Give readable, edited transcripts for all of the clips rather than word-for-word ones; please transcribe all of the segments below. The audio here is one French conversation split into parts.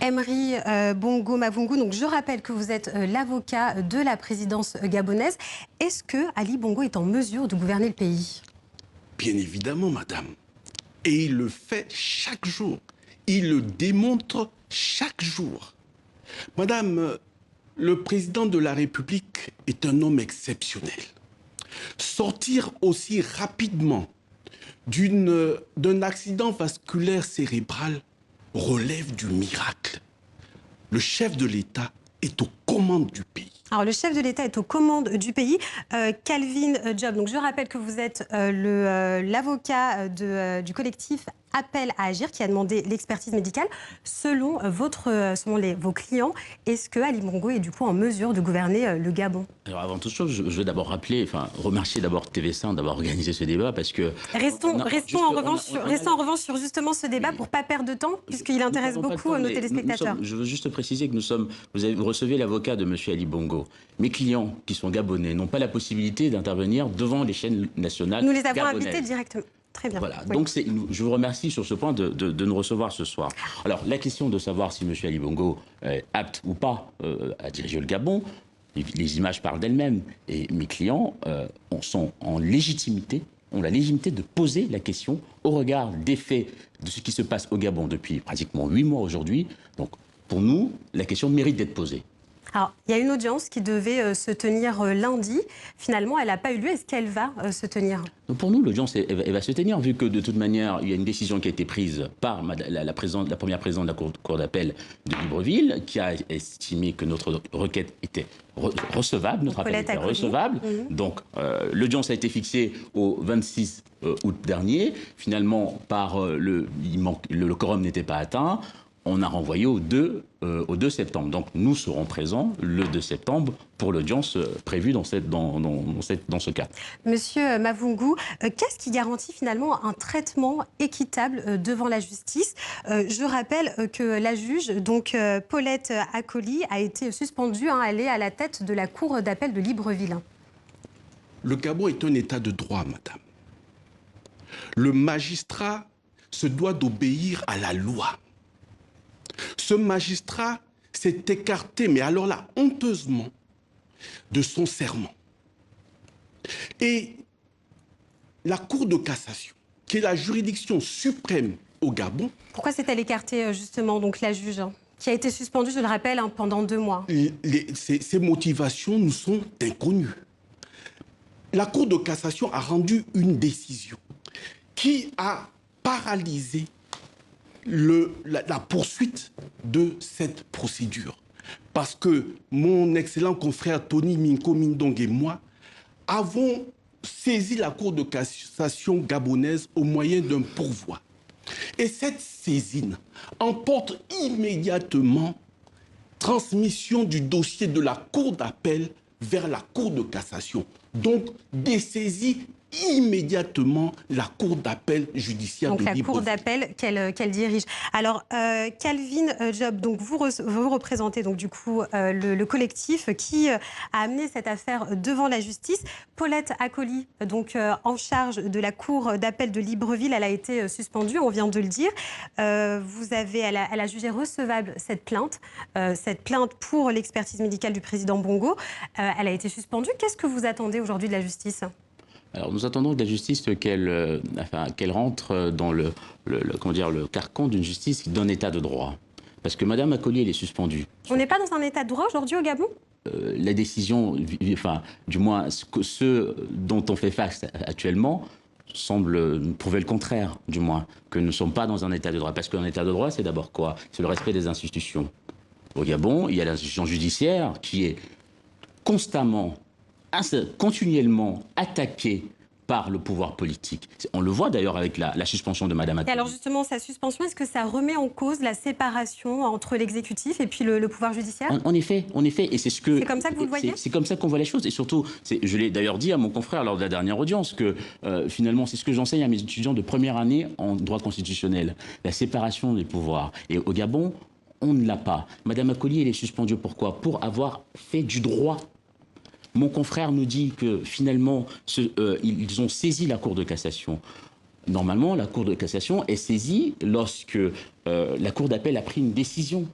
Emery Bongo Mavungu, donc je rappelle que vous êtes l'avocat de la présidence gabonaise. Est-ce que Ali Bongo est en mesure de gouverner le pays? Bien évidemment, madame. Et il le fait chaque jour. Il le démontre chaque jour. Madame, le président de la République est un homme exceptionnel. Sortir aussi rapidement d'un accident vasculaire cérébral relève du miracle. Le chef de l'État est aux commandes du pays. Alors, le chef de l'État est aux commandes du pays. Calvin Job, donc je rappelle que vous êtes l'avocat du collectif Appel à agir, qui a demandé l'expertise médicale. Selon vos clients, est-ce que Ali Bongo est du coup en mesure de gouverner le Gabon? Alors avant toute chose, je veux d'abord remercier d'abord TV5 d'avoir organisé ce débat parce que... Restons en revanche sur justement ce débat pour ne pas perdre de temps, puisqu'il intéresse beaucoup nos téléspectateurs. Je veux juste préciser que vous recevez l'avocat de M. Ali Bongo. Mes clients qui sont gabonais n'ont pas la possibilité d'intervenir devant les chaînes nationales Nous les avons gabonaises. invités directement. Très bien. Voilà. Oui. Donc je vous remercie sur ce point de nous recevoir ce soir. Alors la question de savoir si M. Ali Bongo est apte ou pas à diriger le Gabon, les images parlent d'elles-mêmes. Et mes clients sont en légitimité, ont la légitimité de poser la question au regard des faits de ce qui se passe au Gabon depuis pratiquement 8 mois aujourd'hui. Donc pour nous, la question mérite d'être posée. Alors, il y a une audience qui devait se tenir lundi. Finalement, elle n'a pas eu lieu. Est-ce qu'elle va se tenir? Donc pour nous, l'audience elle va se tenir, vu que de toute manière, il y a une décision qui a été prise par la première présidente de la Cour d'appel de Libreville, qui a estimé que notre requête était recevable, notre appel était recevable. Donc l'audience a été fixée au 26 août dernier. Finalement, le quorum n'était pas atteint. On a renvoyé au 2 septembre. Donc nous serons présents le 2 septembre pour l'audience prévue dans ce cas. Monsieur Mavungu, qu'est-ce qui garantit finalement un traitement équitable devant la justice? Je rappelle que la juge, donc Paulette Akoli, a été suspendue. Elle est à la tête de la cour d'appel de Libreville. Le Gabon est un état de droit, madame. Le magistrat se doit d'obéir à la loi. Ce magistrat s'est écarté, mais alors là, honteusement, de son serment. Et la Cour de cassation, qui est la juridiction suprême au Gabon... Pourquoi s'est-elle écartée, justement, donc la juge, qui a été suspendue, je le rappelle, pendant 2 mois? Ces motivations nous sont inconnues. La Cour de cassation a rendu une décision qui a paralysé la poursuite de cette procédure. Parce que mon excellent confrère Tony Minko Mindong et moi avons saisi la Cour de cassation gabonaise au moyen d'un pourvoi. Et cette saisine emporte immédiatement transmission du dossier de la Cour d'appel vers la Cour de cassation. Donc, dessaisit immédiatement la Cour d'appel judiciaire de Libreville. Donc la Cour d'appel qu'elle dirige. Alors, Calvin Job, donc vous représentez donc, du coup le collectif qui a amené cette affaire devant la justice. Paulette Akoli, donc en charge de la Cour d'appel de Libreville, elle a été suspendue, on vient de le dire. Elle a jugé recevable cette plainte pour l'expertise médicale du président Bongo. Elle a été suspendue. Qu'est-ce que vous attendez aujourd'hui de la justice ? Alors nous attendons de la justice qu'elle rentre dans le carcan d'une justice d'un état de droit. Parce que Mme Akoli, elle est suspendue. On n'est pas dans un état de droit aujourd'hui au Gabon ? La décision, du moins ceux dont on fait face actuellement, semble prouver le contraire, du moins, que nous ne sommes pas dans un état de droit. Parce qu'un état de droit, c'est d'abord quoi? C'est le respect des institutions. Au Gabon, il y a l'institution judiciaire qui est continuellement attaqué par le pouvoir politique. On le voit d'ailleurs avec la suspension de Mme Akoli. Et alors justement, sa suspension, est-ce que ça remet en cause la séparation entre l'exécutif et puis le pouvoir judiciaire? En effet, et c'est comme ça que vous le voyez? C'est comme ça qu'on voit les choses, et surtout, je l'ai d'ailleurs dit à mon confrère lors de la dernière audience, que finalement, c'est ce que j'enseigne à mes étudiants de première année en droit constitutionnel, la séparation des pouvoirs. Et au Gabon, on ne l'a pas. Mme Akoli, elle est suspendue, pourquoi? Pour avoir fait du droit. Mon confrère nous dit que finalement, ils ont saisi la Cour de cassation. Normalement, la Cour de cassation est saisie lorsque la Cour d'appel a pris une décision.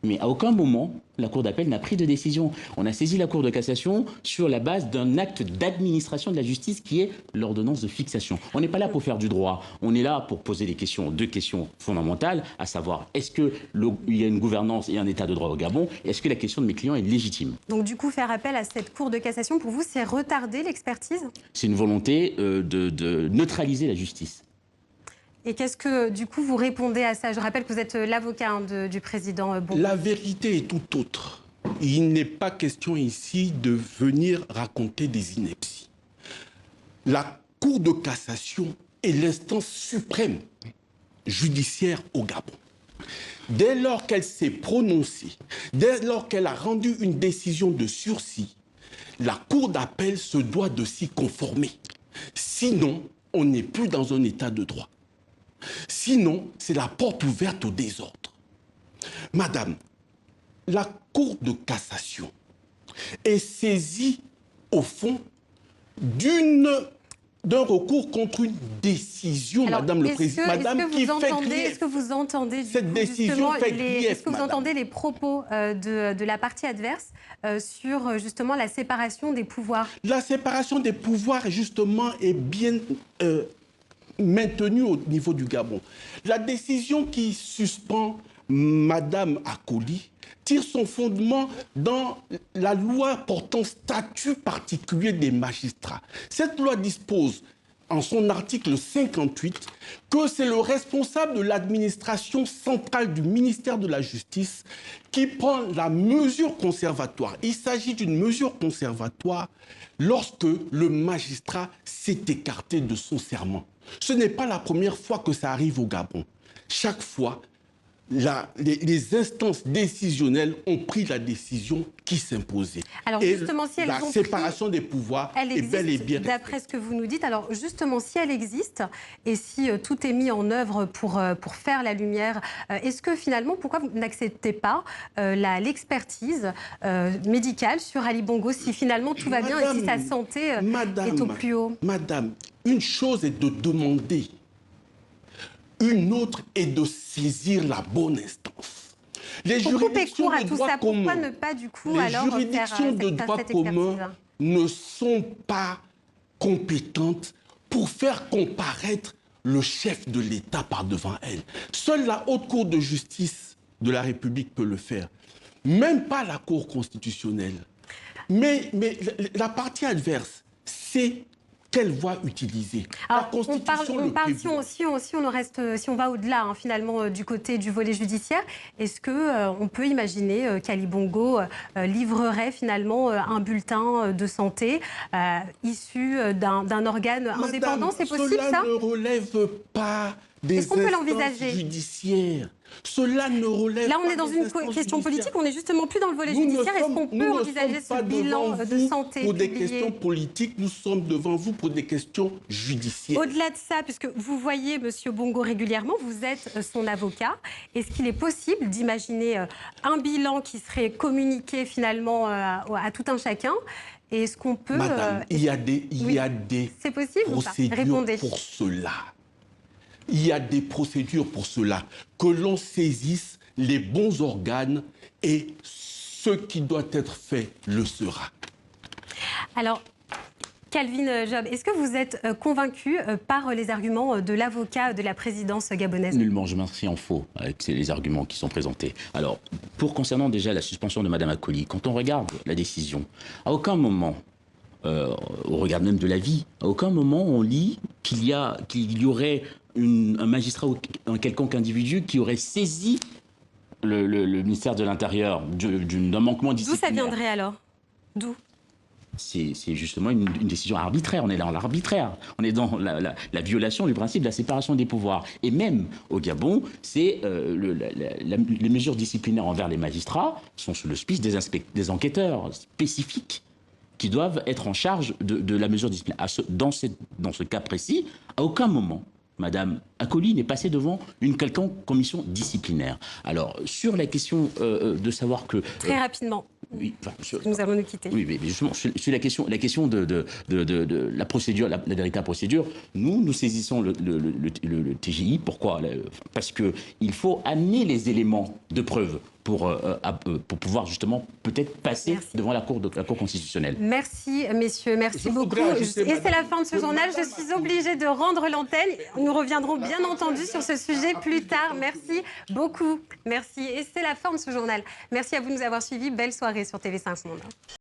Mais à aucun moment, la Cour d'appel n'a pris de décision. On a saisi la Cour de cassation sur la base d'un acte d'administration de la justice qui est l'ordonnance de fixation. On n'est pas là pour faire du droit. On est là pour poser deux questions fondamentales, à savoir, est-ce qu'il y a une gouvernance et un état de droit au Gabon? Est-ce que la question de mes clients est légitime? Donc du coup, faire appel à cette Cour de cassation, pour vous, c'est retarder l'expertise? C'est une volonté de neutraliser la justice. Et qu'est-ce que, du coup, vous répondez à ça? Je rappelle que vous êtes l'avocat du président Bongo. La vérité est tout autre. Il n'est pas question ici de venir raconter des inepties. La Cour de cassation est l'instance suprême judiciaire au Gabon. Dès lors qu'elle s'est prononcée, dès lors qu'elle a rendu une décision de sursis, la Cour d'appel se doit de s'y conformer. Sinon, on n'est plus dans un état de droit. Sinon, c'est la porte ouverte au désordre. Madame, la Cour de cassation est saisie, au fond, d'un recours contre une décision, Alors, Madame le Président. Madame qui fait grief. Est-ce que vous entendez cette décision fait grief, est-ce que vous entendez les propos de la partie adverse sur justement la séparation des pouvoirs? La séparation des pouvoirs, justement, est bien maintenue au niveau du Gabon. La décision qui suspend Madame Akoli tire son fondement dans la loi portant statut particulier des magistrats. Cette loi dispose, en son article 58, que c'est le responsable de l'administration centrale du ministère de la Justice qui prend la mesure conservatoire. Il s'agit d'une mesure conservatoire lorsque le magistrat s'est écarté de son serment. Ce n'est pas la première fois que ça arrive au Gabon. Chaque fois, les instances décisionnelles ont pris la décision qui s'imposait. Alors justement, si elles la ont séparation des pouvoirs est bel et bien d'après ce que vous nous dites. Alors justement, si elle existe et si tout est mis en œuvre pour faire la lumière, est-ce que finalement, pourquoi vous n'acceptez pas l'expertise médicale sur Ali Bongo si finalement tout va bien et si sa santé est au plus haut? Madame, une chose est de demander. Une autre est de saisir la bonne instance. Les juridictions de droit commun, ne pas du coup les juridictions de droit commun ne sont pas compétentes pour faire comparaître le chef de l'État par devant elles. Seule la Haute Cour de justice de la République peut le faire. Même pas la Cour constitutionnelle. Mais la partie adverse, c'est quelle voie utiliser? Alors, la Constitution si on va au-delà finalement du côté du volet judiciaire, est-ce qu'on peut imaginer qu'Ali Bongo livrerait finalement un bulletin de santé issu d'un organe indépendant? C'est possible ça? Cela ne relève pas des instances judiciaires. Cela ne relève Là, on pas est dans une question politique, on n'est justement plus dans le volet judiciaire. Est-ce qu'on peut envisager ce bilan de santé pour des questions politiques, nous sommes devant vous pour des questions judiciaires. Au-delà de ça, puisque vous voyez M. Bongo régulièrement, vous êtes son avocat, est-ce qu'il est possible d'imaginer un bilan qui serait communiqué finalement à tout un chacun? Et est-ce qu'on peut... Madame, il y a des c'est possible procédures pour cela. Il y a des procédures pour cela. Que l'on saisisse les bons organes et ce qui doit être fait le sera. Alors, Calvin Job, est-ce que vous êtes convaincu par les arguments de l'avocat de la présidence gabonaise? Nullement, je m'inscris en faux avec les arguments qui sont présentés. Alors, concernant déjà la suspension de Mme Akoli, quand on regarde la décision, à aucun moment, au regard même de la vie, à aucun moment on lit qu'il y aurait un magistrat ou un quelconque individu qui aurait saisi le ministère de l'Intérieur d'un manquement disciplinaire. D'où ça viendrait alors? D'où? C'est justement une décision arbitraire. On est dans l'arbitraire. On est dans la violation du principe de la séparation des pouvoirs. Et même au Gabon, les mesures disciplinaires envers les magistrats sont sous l'auspice des enquêteurs spécifiques qui doivent être en charge de la mesure disciplinaire. Dans ce cas précis, à aucun moment, Madame Akoli n'est passée devant une quelconque commission disciplinaire. Alors, sur la question de savoir que... Très rapidement. Oui, nous allons nous quitter. Oui, mais justement, sur la question de la procédure, la véritable procédure, nous saisissons le TGI. Pourquoi? Parce qu'il faut amener les éléments de preuve pour pouvoir justement peut-être passer Merci. devant la Cour constitutionnelle. Merci, messieurs, merci Je beaucoup. voudrais ajouter, Et c'est madame, la fin de ce journal. Je suis obligée de rendre l'antenne. Nous reviendrons bien entendu sur ce sujet plus tard. Merci beaucoup. Merci. Et c'est la fin de ce journal. Merci à vous de nous avoir suivis. Belle soirée sur TV5 Monde.